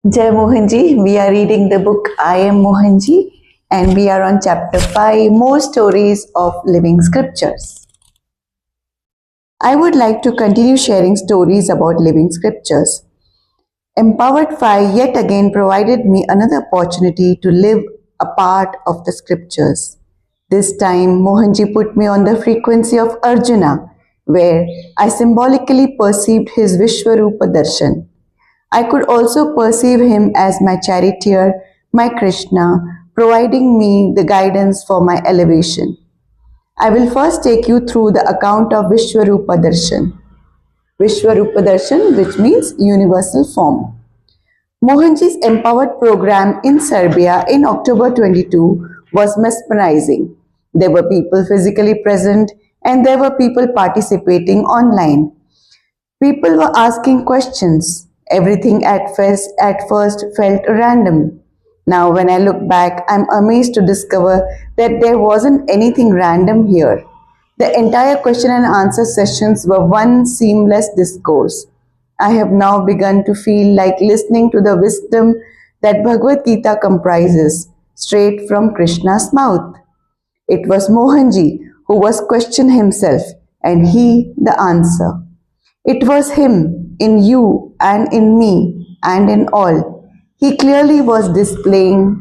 Jai Mohanji, we are reading the book I Am Mohanji and we are on chapter 5, More Stories of Living Scriptures. I would like to continue sharing stories about living scriptures. Empowered 5 yet again provided me another opportunity to live a part of the scriptures. This time, Mohanji put me on the frequency of Arjuna, where I symbolically perceived his Vishwarupa Darshan. I could also perceive him as my charioteer, my Krishna, providing me the guidance for my elevation. I will first take you through the account of Vishwarupa Darshan. Vishwarupa Darshan, which means universal form. Mohanji's empowered program in Serbia in October 22 was mesmerizing. There were people physically present and there were people participating online. People were asking questions. Everything at first felt random. Now, when I look back, I'm amazed to discover that there wasn't anything random here. The entire question and answer sessions were one seamless discourse. I have now begun to feel like listening to the wisdom that Bhagavad Gita comprises, straight from Krishna's mouth. It was Mohanji who was questioned himself, and he the answer. It was him, in you and in me and in all. He clearly was displaying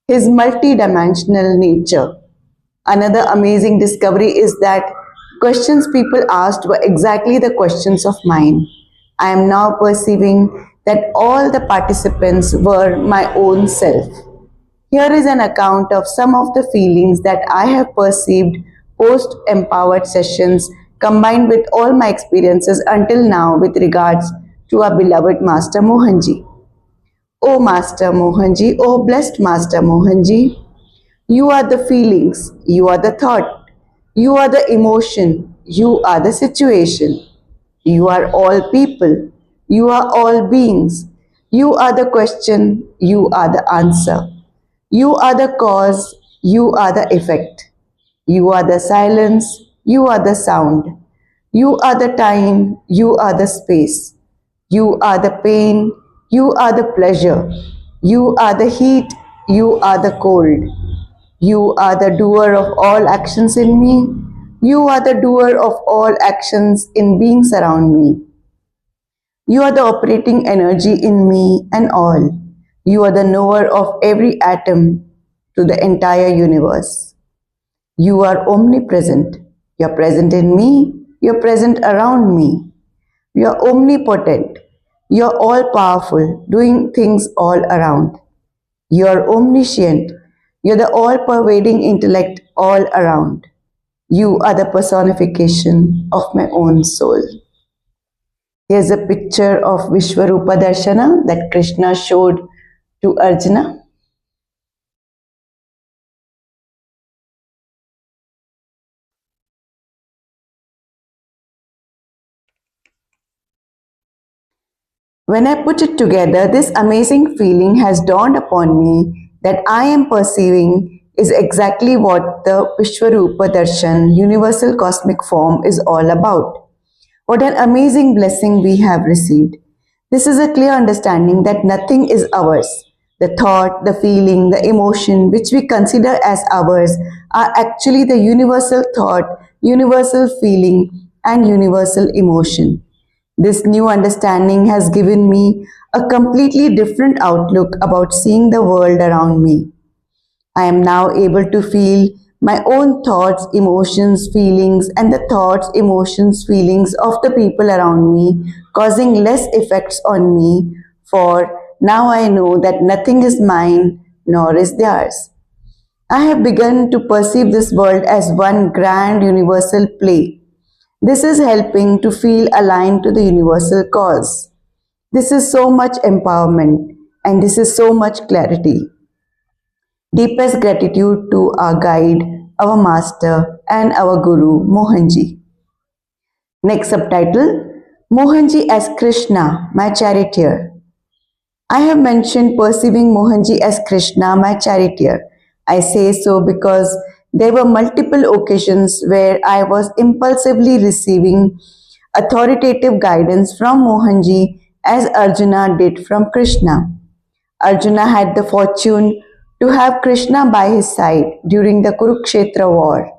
his multidimensional nature. Another amazing discovery is that questions people asked were exactly the questions of mine. I am now perceiving that all the participants were my own self. Here is an account of some of the feelings that I have perceived post empowered sessions combined with all my experiences until now with regards to our beloved Master Mohanji. O Master Mohanji, O blessed Master Mohanji, you are the feelings, you are the thought, you are the emotion, you are the situation. You are all people, you are all beings, you are the question, you are the answer. You are the cause, you are the effect. You are the silence, you are the sound. You are the time, you are the space. You are the pain, you are the pleasure. You are the heat, you are the cold. You are the doer of all actions in me. You are the doer of all actions in beings around me. You are the operating energy in me and all. You are the knower of every atom to the entire universe. You are omnipresent. You are present in me. You are present around me. You are omnipotent. You are all powerful, doing things all around. You are omniscient. You are the all pervading intellect all around. You are the personification of my own soul. Here's a picture of Vishwarupa Darshana that Krishna showed to Arjuna. When I put it together, this amazing feeling has dawned upon me that I am perceiving is exactly what the Vishwarupa Darshan, universal cosmic form, is all about. What an amazing blessing we have received. This is a clear understanding that nothing is ours. The thought, the feeling, the emotion which we consider as ours are actually the universal thought, universal feeling, and universal emotion. This new understanding has given me a completely different outlook about seeing the world around me. I am now able to feel my own thoughts, emotions, feelings, and the thoughts, emotions, feelings of the people around me, causing less effects on me. For now I know that nothing is mine, nor is theirs. I have begun to perceive this world as one grand universal play. This is helping to feel aligned to the universal cause. This is so much empowerment and this is so much clarity. Deepest gratitude to our guide, our master, and our guru, Mohanji. Next subtitle, Mohanji as Krishna, my charioteer. I have mentioned perceiving Mohanji as Krishna, my charioteer. I say so because there were multiple occasions where I was impulsively receiving authoritative guidance from Mohanji as Arjuna did from Krishna. Arjuna had the fortune to have Krishna by his side during the Kurukshetra war.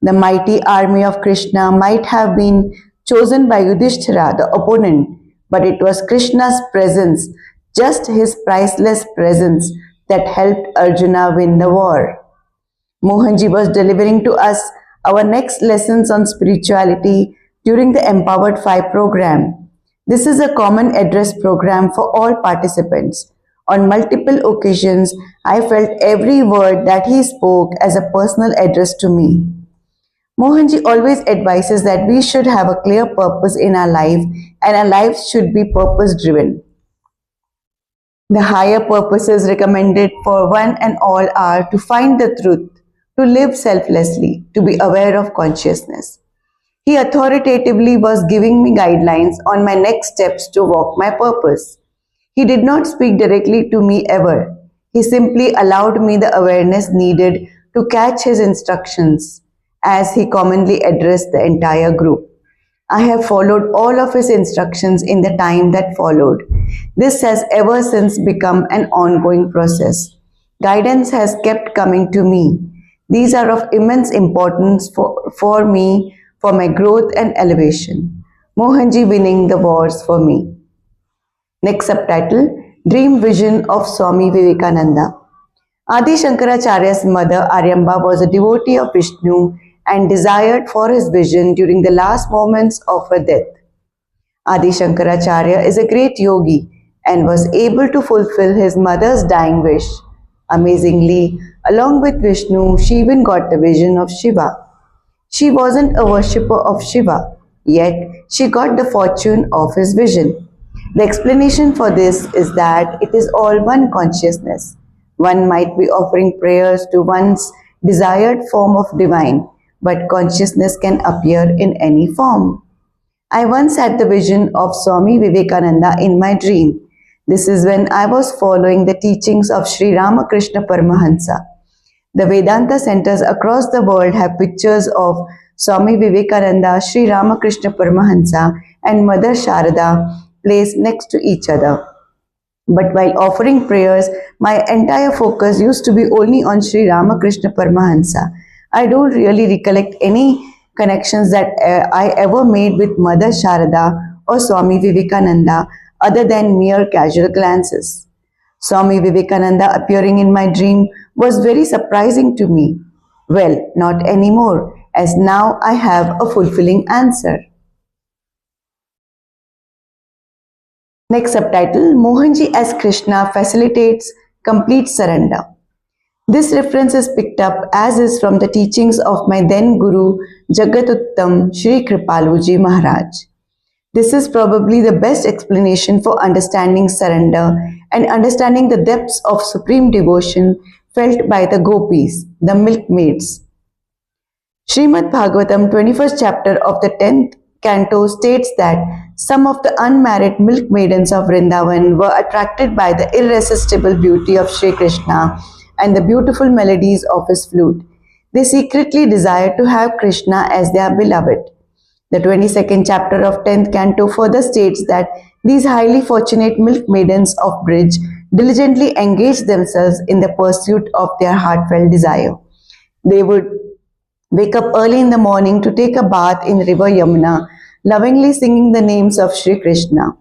The mighty army of Krishna might have been chosen by Yudhishthira, the opponent, but it was Krishna's presence, just his priceless presence, that helped Arjuna win the war. Mohanji was delivering to us our next lessons on spirituality during the Empowered 5 program. This is a common address program for all participants. On multiple occasions, I felt every word that he spoke as a personal address to me. Mohanji always advises that we should have a clear purpose in our life and our lives should be purpose driven. The higher purposes recommended for one and all are to find the truth, to live selflessly, to be aware of consciousness. He authoritatively was giving me guidelines on my next steps to walk my purpose. He did not speak directly to me ever. He simply allowed me the awareness needed to catch his instructions, as he commonly addressed the entire group. I have followed all of his instructions in the time that followed. This has ever since become an ongoing process. Guidance has kept coming to me. These are of immense importance for me, for my growth and elevation. Mohanji winning the wars for me. Next subtitle, Dream Vision of Swami Vivekananda. Adi Shankaracharya's mother Aryamba was a devotee of Vishnu and desired for his vision during the last moments of her death. Adi Shankaracharya is a great yogi and was able to fulfill his mother's dying wish. Amazingly, along with Vishnu, she even got the vision of Shiva. She wasn't a worshipper of Shiva, yet she got the fortune of his vision. The explanation for this is that it is all one consciousness. One might be offering prayers to one's desired form of divine, but consciousness can appear in any form. I once had the vision of Swami Vivekananda in my dream. This is when I was following the teachings of Sri Ramakrishna Paramahansa. The Vedanta centers across the world have pictures of Swami Vivekananda, Sri Ramakrishna Paramahansa, and Mother Sharada placed next to each other. But while offering prayers, my entire focus used to be only on Sri Ramakrishna Paramahansa. I don't really recollect any connections that I ever made with Mother Sharada or Swami Vivekananda other than mere casual glances. Swami Vivekananda appearing in my dream was very surprising to me. Well, not anymore, as now I have a fulfilling answer. Next subtitle, Mohanji as Krishna facilitates complete surrender. This reference is picked up as is from the teachings of my then Guru Jagatuttam Shri Kripaluji Maharaj. This is probably the best explanation for understanding surrender and understanding the depths of supreme devotion felt by the gopis, the milkmaids. Srimad Bhagavatam 21st chapter of the 10th canto states that some of the unmarried milkmaidens of Vrindavan were attracted by the irresistible beauty of Sri Krishna and the beautiful melodies of his flute. They secretly desired to have Krishna as their beloved. The 22nd chapter of 10th canto further states that these highly fortunate milkmaidens of Brij diligently engaged themselves in the pursuit of their heartfelt desire. They would wake up early in the morning to take a bath in river Yamuna, lovingly singing the names of Sri Krishna.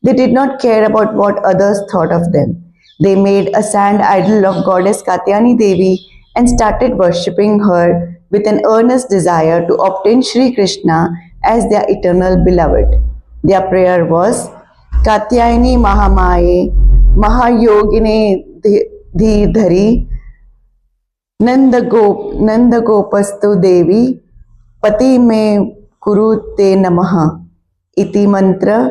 They did not care about what others thought of them. They made a sand idol of goddess Katyani Devi and started worshipping her with an earnest desire to obtain Sri Krishna as their eternal beloved. Their prayer was, Katyayani Mahamaye Mahayogine Dhari Nandagopastu Devi Pati me Kurute Namaha Iti mantra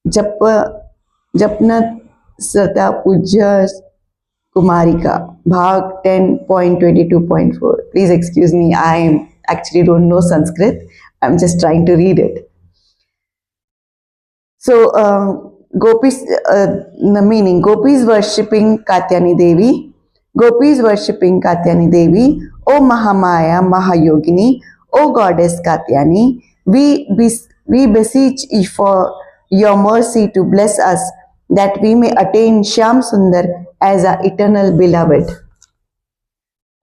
Japna Sata Puja Kumarika Bhag 10.22.4. Please excuse me, I actually don't know Sanskrit. I'm just trying to read it. So, Gopis, the meaning, Gopis worshipping Katyani Devi. Gopis worshipping Katyani Devi, O Mahamaya Mahayogini, O Goddess Katyani, we beseech you for your mercy to bless us, that we may attain Shyam Sundar as our eternal beloved.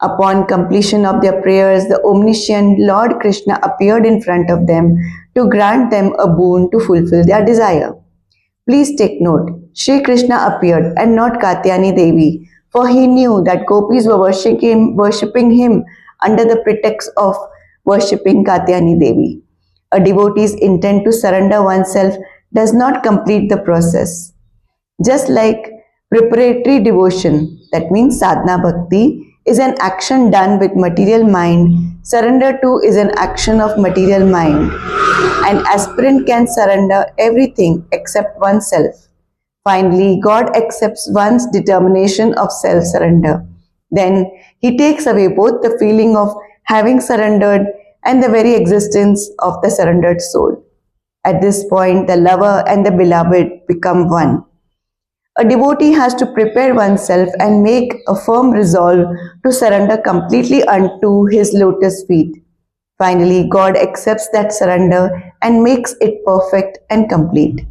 Upon completion of their prayers, the omniscient Lord Krishna appeared in front of them to grant them a boon to fulfill their desire. Please take note, Sri Krishna appeared and not Katyayani Devi, for he knew that gopis were worshipping him under the pretext of worshipping Katyayani Devi. A devotee's intent to surrender oneself does not complete the process. Just like preparatory devotion, that means sadhana bhakti, is an action done with material mind, surrender to is an action of material mind. An aspirant can surrender everything except oneself. Finally, God accepts one's determination of self-surrender. Then He takes away both the feeling of having surrendered and the very existence of the surrendered soul. At this point, the lover and the beloved become one. A devotee has to prepare oneself and make a firm resolve to surrender completely unto his lotus feet. Finally, God accepts that surrender and makes it perfect and complete.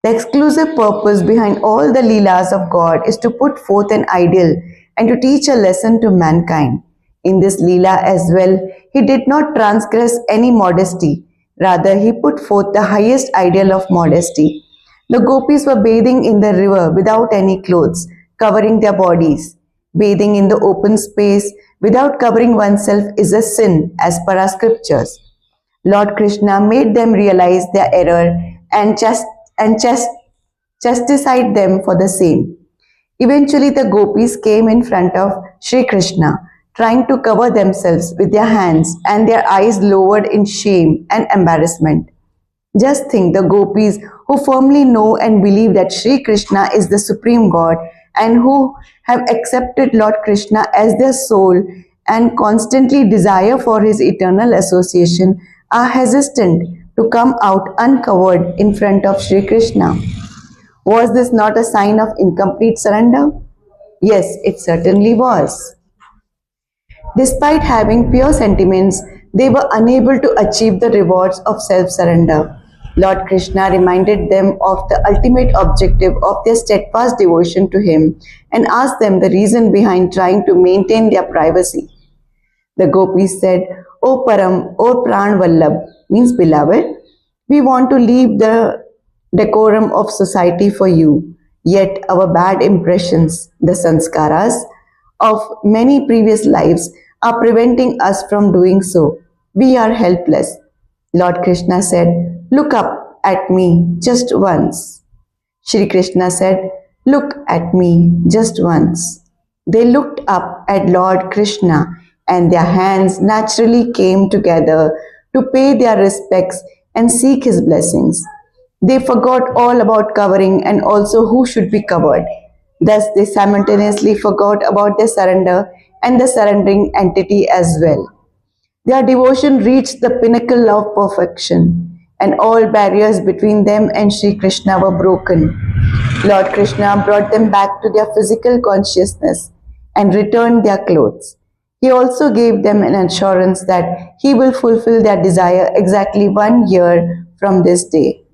The exclusive purpose behind all the Leelas of God is to put forth an ideal and to teach a lesson to mankind. In this Leela as well, He did not transgress any modesty. Rather, He put forth the highest ideal of modesty. The gopis were bathing in the river without any clothes, covering their bodies. Bathing in the open space without covering oneself is a sin as per our scriptures. Lord Krishna made them realize their error and chastised them for the same. Eventually, the gopis came in front of Sri Krishna, trying to cover themselves with their hands and their eyes lowered in shame and embarrassment. Just think, the gopis who firmly know and believe that Sri Krishna is the supreme God and who have accepted Lord Krishna as their soul and constantly desire for his eternal association are hesitant to come out uncovered in front of Sri Krishna. Was this not a sign of incomplete surrender? Yes, it certainly was. Despite having pure sentiments, they were unable to achieve the rewards of self-surrender. Lord Krishna reminded them of the ultimate objective of their steadfast devotion to Him and asked them the reason behind trying to maintain their privacy. The gopis said, O Param, O Pran Vallabh, means beloved, we want to leave the decorum of society for you. Yet our bad impressions, the sanskaras of many previous lives, are preventing us from doing so. We are helpless. Lord Krishna said, look up at me just once. Shri Krishna said, look at me just once. They looked up at Lord Krishna and their hands naturally came together to pay their respects and seek his blessings. They forgot all about covering and also who should be covered. Thus, they simultaneously forgot about their surrender and the surrendering entity as well. Their devotion reached the pinnacle of perfection, and all barriers between them and Sri Krishna were broken. Lord Krishna brought them back to their physical consciousness and returned their clothes. He also gave them an assurance that He will fulfill their desire exactly 1 year from this day.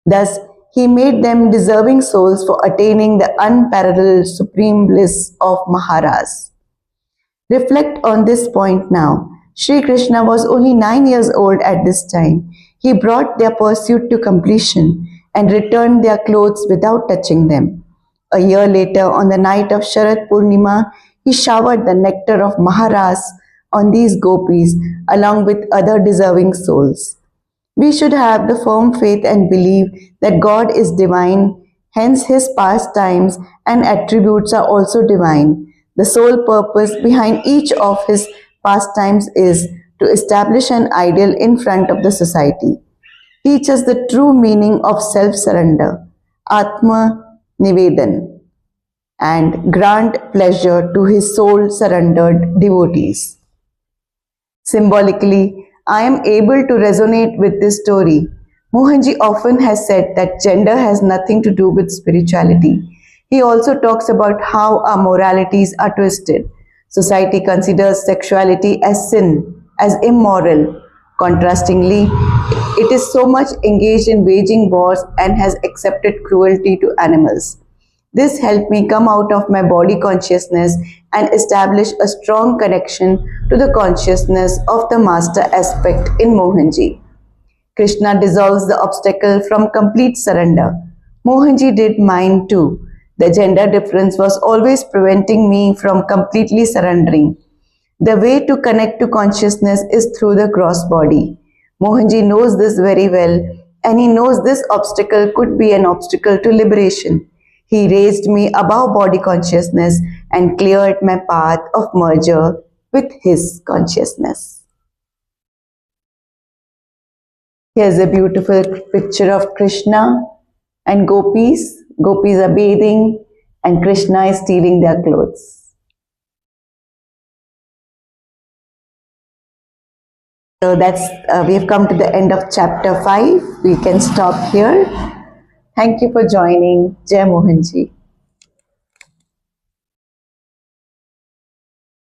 Thus, He made them deserving souls for attaining the unparalleled supreme bliss of Maharas. Reflect on this point now. Sri Krishna was only 9 years old at this time. He brought their pursuit to completion and returned their clothes without touching them. A year later, on the night of Sharad Purnima, He showered the nectar of Maharas on these gopis along with other deserving souls. We should have the firm faith and believe that God is divine, hence His pastimes and attributes are also divine. The sole purpose behind each of His pastimes is to establish an ideal in front of the society. Teach us the true meaning of self-surrender, Atma Nivedan, and grant pleasure to His soul-surrendered devotees. Symbolically, I am able to resonate with this story. Mohanji often has said that gender has nothing to do with spirituality. He also talks about how our moralities are twisted. Society considers sexuality as sin, as immoral. Contrastingly, It is so much engaged in waging wars and has accepted cruelty to animals. This helped me come out of my body consciousness and establish a strong connection to the consciousness of the master aspect in Mohanji. Krishna dissolves the obstacle from complete surrender. Mohanji did mine too. The gender difference was always preventing me from completely surrendering. The way to connect to consciousness is through the cross body. Mohanji knows this very well, and he knows this obstacle could be an obstacle to liberation. He raised me above body consciousness and cleared my path of merger with his consciousness. Here's a beautiful picture of Krishna and gopis. Gopis are bathing and Krishna is stealing their clothes. So we have come to the end of chapter 5. We can stop here. Thank you for joining. Jai Mohanji.